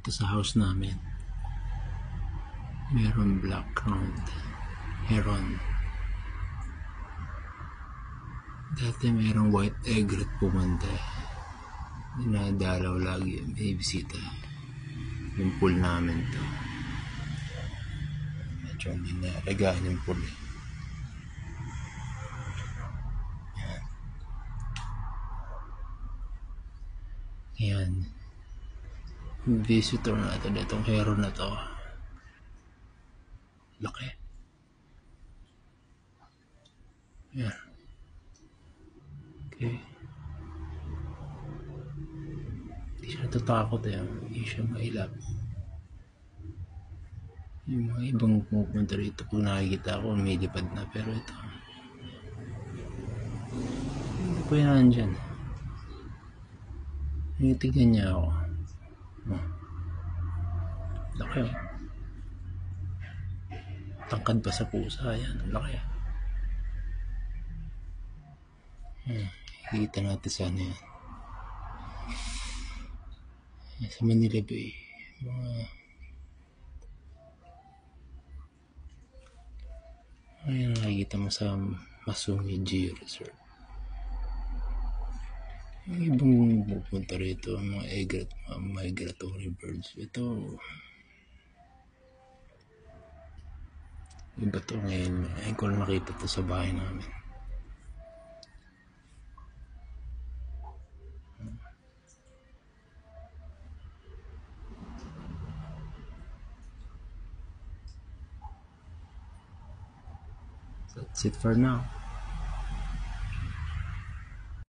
dito sa house namin. Meron black crowned heron. Dati merong white egret pumunta. Dinadalaw lagi, may bisita. Yung pool namin to. Medyo hindi nalagaan yung pool eh. Yan. Visitor natin itong heron na to. Laki. Yan. Okay. Hindi siya natatakot eh. Hindi siya mailap. Yung mga ibang pumupunta rito pag nakikita ako may lipad na, pero ito hindi po yan nandyan. Tingnan niya ako. Laki oh. Tangkad pa sa pusa. Yan, laki. Kita natin sana yan. Sa Manila Bay. Ayan, nakikita mo sa Masumi Geo Reserve. Yung ibang pupunta rito, mga egret, mga migratory birds. Ito, iba to ngayon. Ayun ko lang nakita to sa bahay namin. That's it for now.